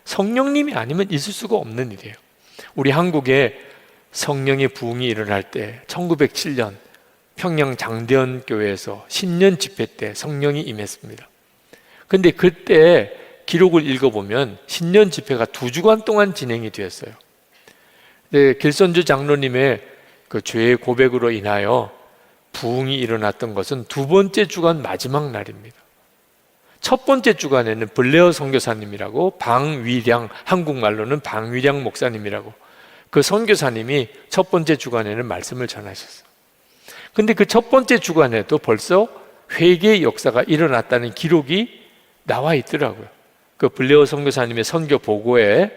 성령님이 아니면 있을 수가 없는 일이에요. 우리 한국에 성령의 부흥이 일어날 때 1907년 평양 장대현 교회에서 신년 집회 때 성령이 임했습니다. 근데 그때 기록을 읽어보면 신년 집회가 2주간 동안 진행이 되었어요. 길선주 장로님의 그 죄의 고백으로 인하여 부흥이 일어났던 것은 두 번째 주간 마지막 날입니다. 첫 번째 주간에는 블레어 선교사님이라고, 방위량, 한국말로는 방위량 목사님이라고, 그 선교사님이 첫 번째 주간에는 말씀을 전하셨어요. 근데 그 첫 번째 주간에도 벌써 회개의 역사가 일어났다는 기록이 나와 있더라고요. 그 블레어 선교사님의 선교 보고에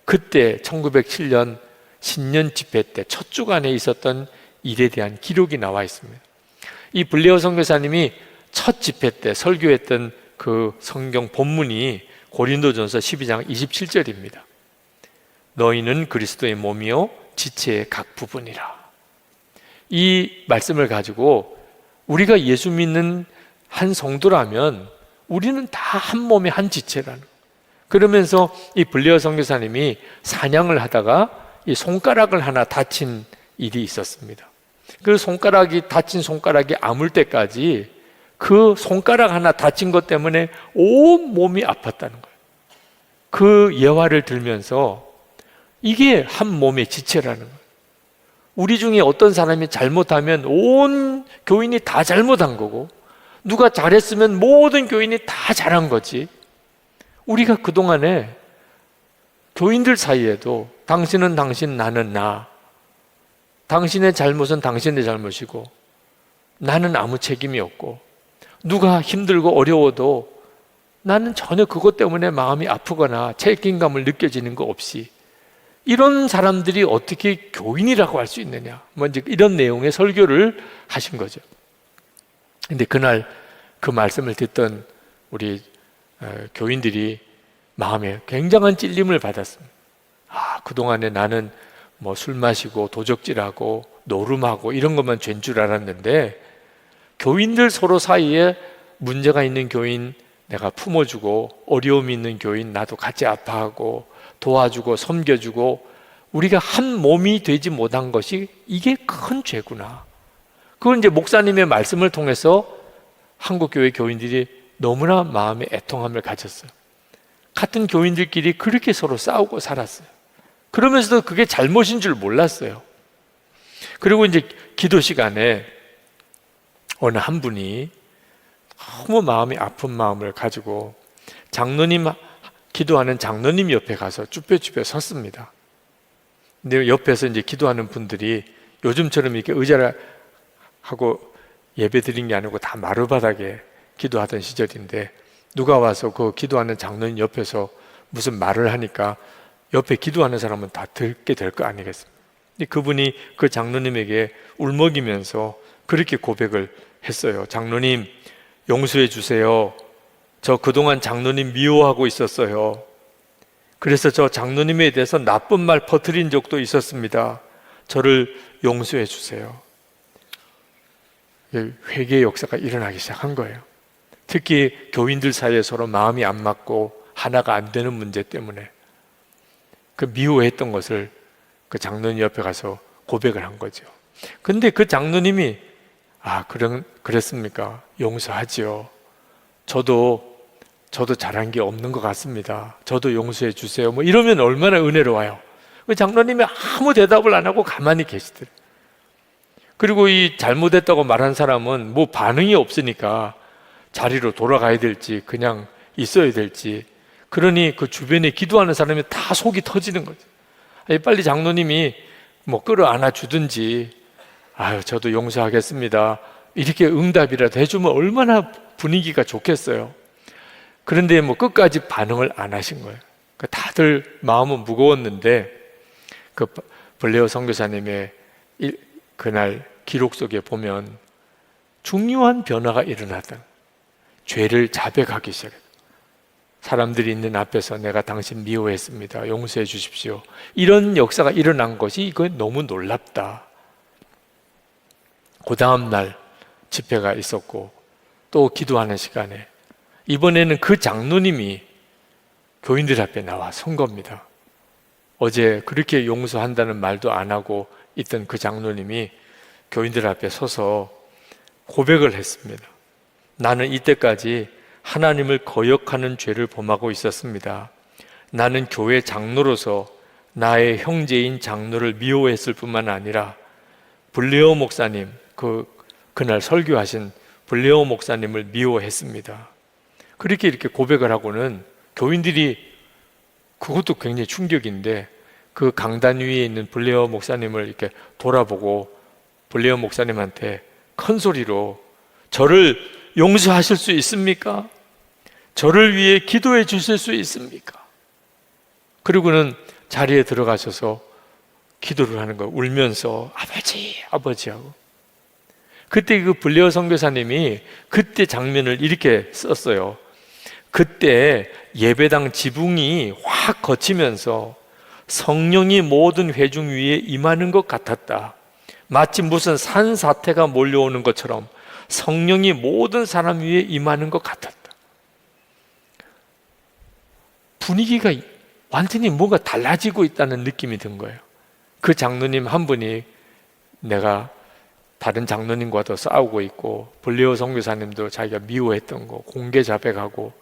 그때 1907년 신년 집회 때 첫 주간에 있었던 일에 대한 기록이 나와 있습니다. 이 블레어 선교사님이 첫 집회 때 설교했던 그 성경 본문이 고린도전서 12장 27절입니다. 너희는 그리스도의 몸이요 지체의 각 부분이라. 이 말씀을 가지고 우리가 예수 믿는 한 성도라면 우리는 다 한 몸의 한 지체라는 거예요. 그러면서 이 블레어 선교사님이 사냥을 하다가 이 손가락을 하나 다친 일이 있었습니다. 그 다친 손가락이 아물 때까지 그 손가락 하나 다친 것 때문에 온 몸이 아팠다는 거예요. 그 예화를 들면서 이게 한 몸의 지체라는 거예요. 우리 중에 어떤 사람이 잘못하면 온 교인이 다 잘못한 거고, 누가 잘했으면 모든 교인이 다 잘한 거지. 우리가 그동안에 교인들 사이에도 당신은 당신, 나는 나, 당신의 잘못은 당신의 잘못이고 나는 아무 책임이 없고, 누가 힘들고 어려워도 나는 전혀 그것 때문에 마음이 아프거나 책임감을 느껴지는 거 없이, 이런 사람들이 어떻게 교인이라고 할 수 있느냐, 먼저 이런 내용의 설교를 하신 거죠. 근데 그날 그 말씀을 듣던 우리 교인들이 마음에 굉장한 찔림을 받았습니다. 그동안에 나는 뭐 술 마시고 도적질하고 노름하고 이런 것만 죄인 줄 알았는데, 교인들 서로 사이에 문제가 있는 교인 내가 품어주고, 어려움이 있는 교인 나도 같이 아파하고 도와주고 섬겨주고, 우리가 한 몸이 되지 못한 것이 이게 큰 죄구나. 그걸 이제 목사님의 말씀을 통해서 한국교회 교인들이 너무나 마음의 애통함을 가졌어요. 같은 교인들끼리 그렇게 서로 싸우고 살았어요. 그러면서도 그게 잘못인 줄 몰랐어요. 그리고 이제 기도 시간에 어느 한 분이 너무 마음이 아픈 마음을 가지고 기도하는 장로님 옆에 가서 쭈뼛쭈뼛 섰습니다. 근데 옆에서 이제 기도하는 분들이 요즘처럼 이렇게 의자를 하고 예배 드린 게 아니고 다 마루바닥에 기도하던 시절인데, 누가 와서 그 기도하는 장로님 옆에서 무슨 말을 하니까 옆에 기도하는 사람은 다 듣게 될 거 아니겠습니까? 그분이 그 장로님에게 울먹이면서 그렇게 고백을 했어요. 장로님, 용서해 주세요. 저 그동안 장로님 미워하고 있었어요. 그래서 저 장로님에 대해서 나쁜 말 퍼뜨린 적도 있었습니다. 저를 용서해 주세요. 회개의 역사가 일어나기 시작한 거예요. 특히 교인들 사이에 서로 마음이 안 맞고 하나가 안 되는 문제 때문에 그 미워했던 것을 그 장로님 옆에 가서 고백을 한 거죠. 근데 그 장로님이 그랬습니까? 용서하지요. 저도 잘한 게 없는 것 같습니다. 저도 용서해 주세요. 뭐 이러면 얼마나 은혜로워요. 그 장로님이 아무 대답을 안 하고 가만히 계시더래요. 그리고 이 잘못했다고 말한 사람은 뭐 반응이 없으니까 자리로 돌아가야 될지 그냥 있어야 될지, 그러니 그 주변에 기도하는 사람이 다 속이 터지는 거죠. 빨리 장로님이 뭐 끌어안아 주든지, 저도 용서하겠습니다, 이렇게 응답이라도 해주면 얼마나 분위기가 좋겠어요. 그런데 뭐 끝까지 반응을 안 하신 거예요. 다들 마음은 무거웠는데 그 블레어 선교사님의 그날 기록 속에 보면 중요한 변화가 일어났다. 죄를 자백하기 시작했다. 사람들이 있는 앞에서 내가 당신 미워했습니다. 용서해 주십시오. 이런 역사가 일어난 것이 이건 너무 놀랍다. 그 다음 날 집회가 있었고 또 기도하는 시간에 이번에는 그 장로님이 교인들 앞에 나와 선 겁니다. 어제 그렇게 용서한다는 말도 안 하고 있던 그 장로님이 교인들 앞에 서서 고백을 했습니다. 나는 이때까지 하나님을 거역하는 죄를 범하고 있었습니다. 나는 교회 장로로서 나의 형제인 장로를 미워했을 뿐만 아니라 블레어 목사님, 그날 설교하신 블레어 목사님을 미워했습니다. 그렇게 이렇게 고백을 하고는 교인들이, 그것도 굉장히 충격인데, 그 강단 위에 있는 블레어 목사님을 이렇게 돌아보고 블레어 목사님한테 큰 소리로 저를 용서하실 수 있습니까? 저를 위해 기도해 주실 수 있습니까? 그리고는 자리에 들어가셔서 기도를 하는 거예요. 울면서 아버지, 아버지 하고. 그때 그 블레어 선교사님이 그때 장면을 이렇게 썼어요. 그때 예배당 지붕이 확 걷히면서 성령이 모든 회중 위에 임하는 것 같았다. 마치 무슨 산사태가 몰려오는 것처럼 성령이 모든 사람 위에 임하는 것 같았다. 분위기가 완전히 뭔가 달라지고 있다는 느낌이 든 거예요. 그 장로님 한 분이 내가 다른 장로님과도 싸우고 있고 블레어 선교사님도 자기가 미워했던 거 공개 자백하고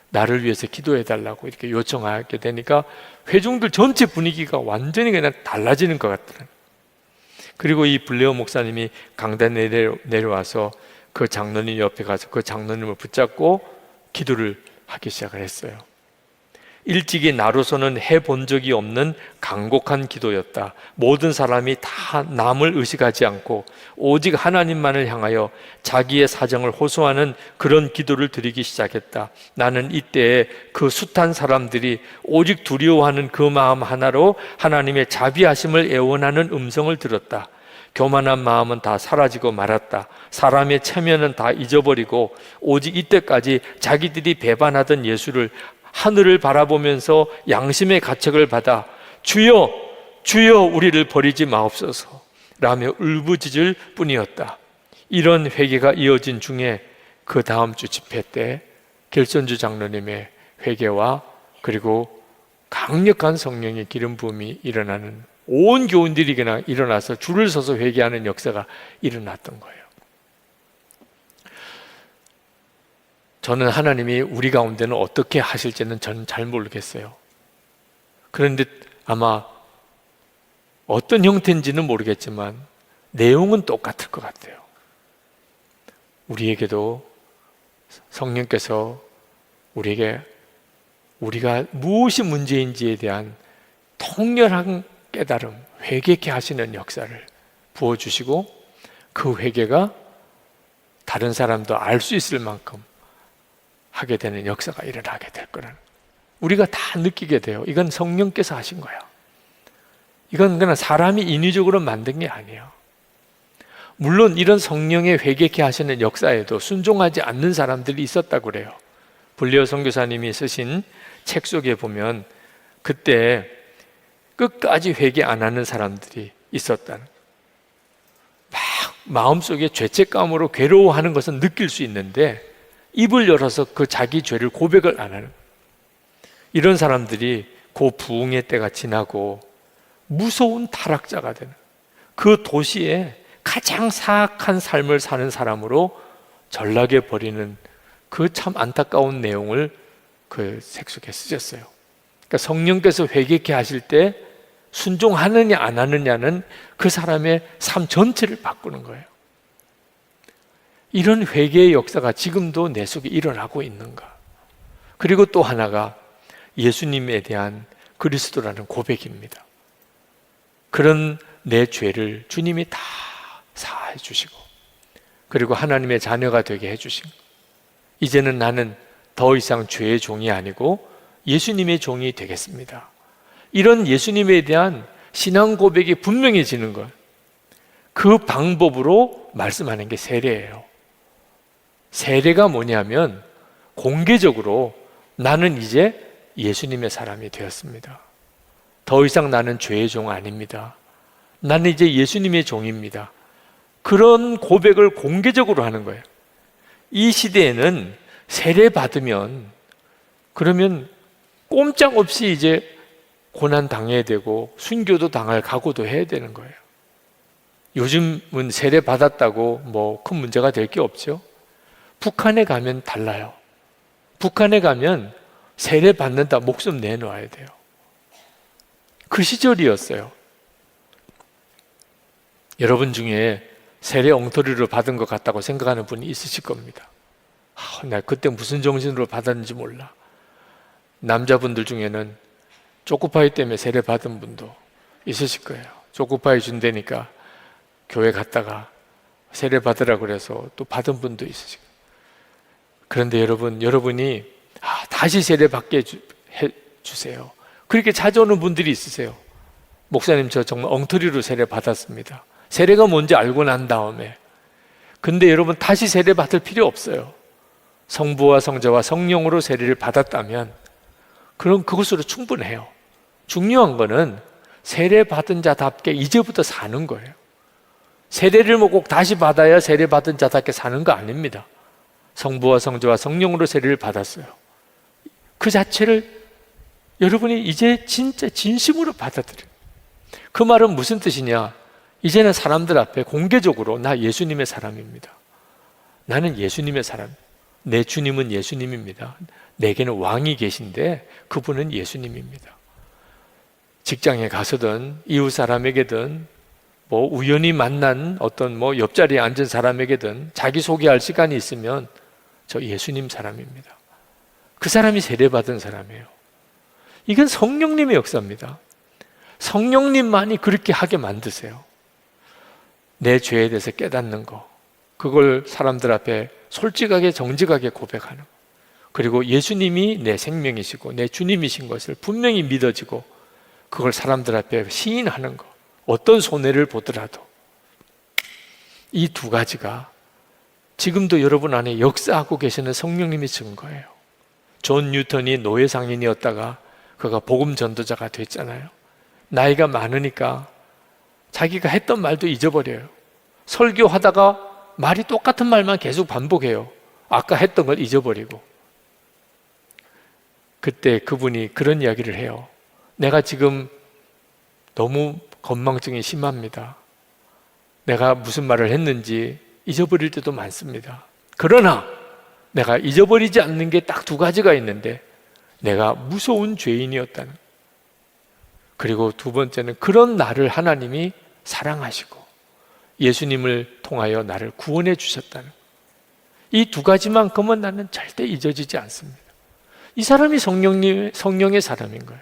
나를 위해서 기도해 달라고 이렇게 요청하게 되니까 회중들 전체 분위기가 완전히 그냥 달라지는 것 같더라고요. 그리고 이 블레어 목사님이 강단에 내려와서 그 장로님 옆에 가서 그 장로님을 붙잡고 기도를 하기 시작을 했어요. 일찍이 나로서는 해본 적이 없는 간곡한 기도였다. 모든 사람이 다 남을 의식하지 않고 오직 하나님만을 향하여 자기의 사정을 호소하는 그런 기도를 드리기 시작했다. 나는 이때에 그 숱한 사람들이 오직 두려워하는 그 마음 하나로 하나님의 자비하심을 애원하는 음성을 들었다. 교만한 마음은 다 사라지고 말았다. 사람의 체면은 다 잊어버리고 오직 이때까지 자기들이 배반하던 예수를 하늘을 바라보면서 양심의 가책을 받아 주여 주여 우리를 버리지 마옵소서 라며 울부짖을 뿐이었다. 이런 회개가 이어진 중에 그 다음 주 집회 때 결선주 장로님의 회개와 그리고 강력한 성령의 기름 부음이 일어나는 온 교인들이 그냥 일어나서 줄을 서서 회개하는 역사가 일어났던 거예요. 저는 하나님이 우리 가운데는 어떻게 하실지는 저는 잘 모르겠어요. 그런데 아마 어떤 형태인지는 모르겠지만 내용은 똑같을 것 같아요. 우리에게도 성령께서 우리에게 우리가 무엇이 문제인지에 대한 통렬한 깨달음, 회개케 하시는 역사를 부어주시고 그 회개가 다른 사람도 알 수 있을 만큼 하게 되는 역사가 일어나게 될 거라는 우리가 다 느끼게 돼요. 이건 성령께서 하신 거야. 이건 그냥 사람이 인위적으로 만든 게 아니에요. 물론 이런 성령의 회개케 하시는 역사에도 순종하지 않는 사람들이 있었다고 그래요. 블레어 선교사님이 쓰신 책 속에 보면 그때 끝까지 회개 안 하는 사람들이 있었다는, 막 마음속에 죄책감으로 괴로워하는 것은 느낄 수 있는데 입을 열어서 그 자기 죄를 고백을 안 하는, 이런 사람들이 그 부흥의 때가 지나고 무서운 타락자가 되는, 그 도시에 가장 사악한 삶을 사는 사람으로 전락해 버리는 그 참 안타까운 내용을 그 책 속에 쓰셨어요. 그러니까 성령께서 회개케 하실 때 순종하느냐 안 하느냐는 그 사람의 삶 전체를 바꾸는 거예요. 이런 회개의 역사가 지금도 내 속에 일어나고 있는가? 그리고 또 하나가 예수님에 대한 그리스도라는 고백입니다. 그런 내 죄를 주님이 다 사해 주시고 그리고 하나님의 자녀가 되게 해 주신, 이제는 나는 더 이상 죄의 종이 아니고 예수님의 종이 되겠습니다. 이런 예수님에 대한 신앙 고백이 분명해지는 것, 그 방법으로 말씀하는 게 세례예요. 세례가 뭐냐면 공개적으로 나는 이제 예수님의 사람이 되었습니다. 더 이상 나는 죄의 종 아닙니다. 나는 이제 예수님의 종입니다. 그런 고백을 공개적으로 하는 거예요. 이 시대에는 세례 받으면 그러면 꼼짝없이 이제 고난 당해야 되고 순교도 당할 각오도 해야 되는 거예요. 요즘은 세례 받았다고 뭐 큰 문제가 될 게 없죠. 북한에 가면 달라요. 북한에 가면 세례 받는다 목숨 내놓아야 돼요. 그 시절이었어요. 여러분 중에 세례 엉터리로 받은 것 같다고 생각하는 분이 있으실 겁니다. 나 그때 무슨 정신으로 받았는지 몰라. 남자분들 중에는 초코파이 때문에 세례 받은 분도 있으실 거예요. 초코파이 준다니까 교회 갔다가 세례 받으라고 그래서 또 받은 분도 있으시고. 그런데 여러분이 다시 세례 받게 해주세요. 그렇게 찾아오는 분들이 있으세요. 목사님, 저 정말 엉터리로 세례 받았습니다. 세례가 뭔지 알고 난 다음에. 근데 여러분, 다시 세례 받을 필요 없어요. 성부와 성자와 성령으로 세례를 받았다면 그럼 그것으로 충분해요. 중요한 거는 세례 받은 자답게 이제부터 사는 거예요. 세례를 뭐 꼭 다시 받아야 세례 받은 자답게 사는 거 아닙니다. 성부와 성자와 성령으로 세례를 받았어요. 그 자체를 여러분이 이제 진짜 진심으로 받아들여요. 그 말은 무슨 뜻이냐? 이제는 사람들 앞에 공개적으로 나 예수님의 사람입니다. 나는 예수님의 사람. 내 주님은 예수님입니다. 내게는 왕이 계신데 그분은 예수님입니다. 직장에 가서든 이웃 사람에게든 뭐 우연히 만난 어떤 뭐 옆자리에 앉은 사람에게든 자기 소개할 시간이 있으면 저 예수님 사람입니다. 그 사람이 세례받은 사람이에요. 이건 성령님의 역사입니다. 성령님만이 그렇게 하게 만드세요. 내 죄에 대해서 깨닫는 거, 그걸 사람들 앞에 솔직하게 정직하게 고백하는 거, 그리고 예수님이 내 생명이시고 내 주님이신 것을 분명히 믿어지고 그걸 사람들 앞에 시인하는 거, 어떤 손해를 보더라도 이 두 가지가 지금도 여러분 안에 역사하고 계시는 성령님이 증거예요. 존 뉴턴이 노예 상인이었다가 그가 복음 전도자가 됐잖아요. 나이가 많으니까 자기가 했던 말도 잊어버려요. 설교하다가 말이 똑같은 말만 계속 반복해요. 아까 했던 걸 잊어버리고. 그때 그분이 그런 이야기를 해요. 내가 지금 너무 건망증이 심합니다. 내가 무슨 말을 했는지 잊어버릴 때도 많습니다. 그러나 내가 잊어버리지 않는 게 딱 두 가지가 있는데 내가 무서운 죄인이었다는, 그리고 두 번째는 그런 나를 하나님이 사랑하시고 예수님을 통하여 나를 구원해 주셨다는, 이 두 가지만큼은 나는 절대 잊어지지 않습니다. 이 사람이 성령의 사람인 거예요.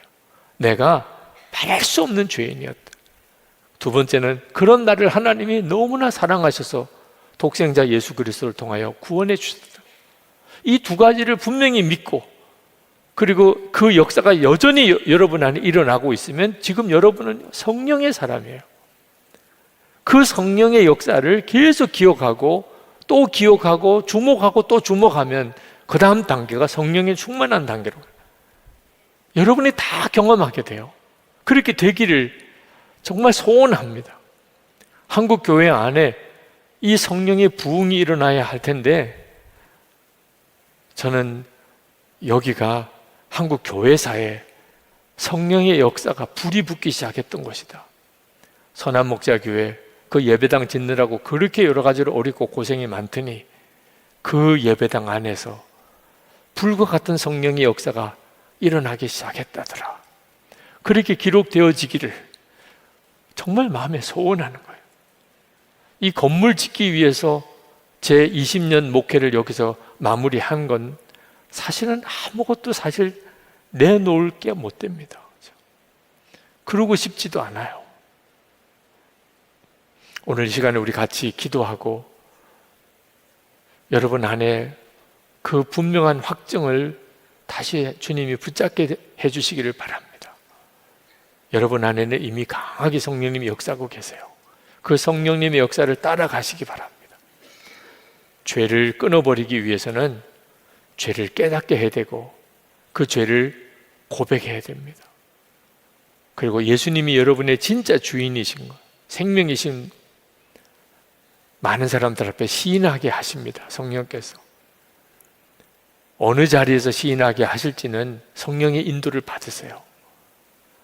내가 말할 수 없는 죄인이었다. 두 번째는 그런 나를 하나님이 너무나 사랑하셔서 독생자 예수 그리스도를 통하여 구원해 주셨다. 이 두 가지를 분명히 믿고, 그리고 그 역사가 여전히 여러분 안에 일어나고 있으면 지금 여러분은 성령의 사람이에요. 그 성령의 역사를 계속 기억하고 또 기억하고 주목하고 또 주목하면 그 다음 단계가 성령의 충만한 단계로 여러분이 다 경험하게 돼요. 그렇게 되기를 정말 소원합니다. 한국 교회 안에 이 성령의 부흥이 일어나야 할 텐데, 저는 여기가 한국 교회사에 성령의 역사가 불이 붙기 시작했던 것이다. 선한목자교회 그 예배당 짓느라고 그렇게 여러 가지로 어렵고 고생이 많더니 그 예배당 안에서 불과 같은 성령의 역사가 일어나기 시작했다더라. 그렇게 기록되어지기를 정말 마음에 소원하는 거예요. 이 건물 짓기 위해서 제 20년 목회를 여기서 마무리한 건 사실은 아무것도 사실 내놓을 게 못 됩니다. 그러고 싶지도 않아요. 오늘 이 시간에 우리 같이 기도하고 여러분 안에 그 분명한 확증을 다시 주님이 붙잡게 해주시기를 바랍니다. 여러분 안에는 이미 강하게 성령님이 역사하고 계세요. 그 성령님의 역사를 따라가시기 바랍니다. 죄를 끊어버리기 위해서는 죄를 깨닫게 해야 되고 그 죄를 고백해야 됩니다. 그리고 예수님이 여러분의 진짜 주인이신 것, 생명이신 많은 사람들 앞에 시인하게 하십니다. 성령께서 어느 자리에서 시인하게 하실지는 성령의 인도를 받으세요.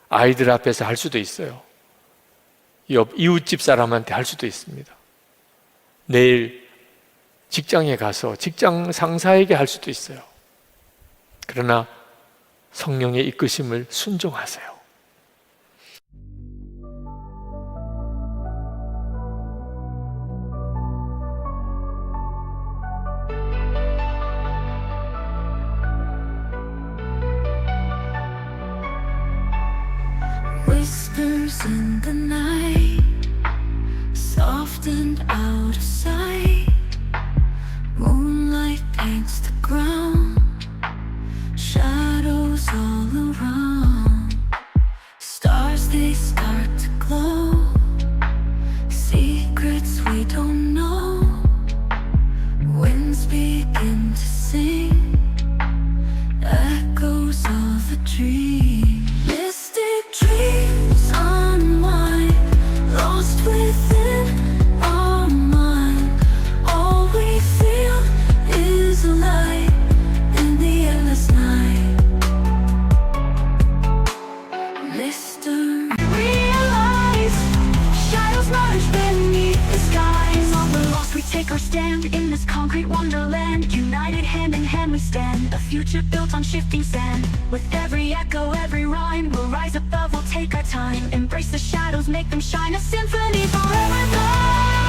아이들 앞에서 할 수도 있어요. 옆 이웃집 사람한테 할 수도 있습니다. 내일 직장에 가서 직장 상사에게 할 수도 있어요. 그러나 성령의 이끄심을 순종하세요. Whispers in the night, soft and out of sight. Moonlight paints the ground. concrete wonderland. United hand in hand we stand, a future built on shifting sand. With every echo, every rhyme, we'll rise above, we'll take our time. Embrace the shadows, make them shine, a symphony forever light.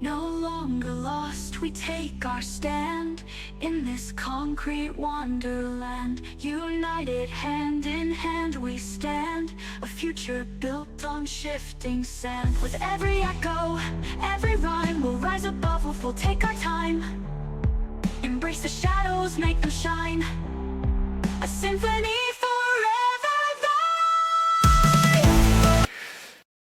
No longer lost, we take our stand in this concrete wonderland. United hand in hand we stand, a future built on shifting sand. With every echo, every rhyme, we'll rise above, we'll take our time. Embrace the shadows, make them shine, a symphony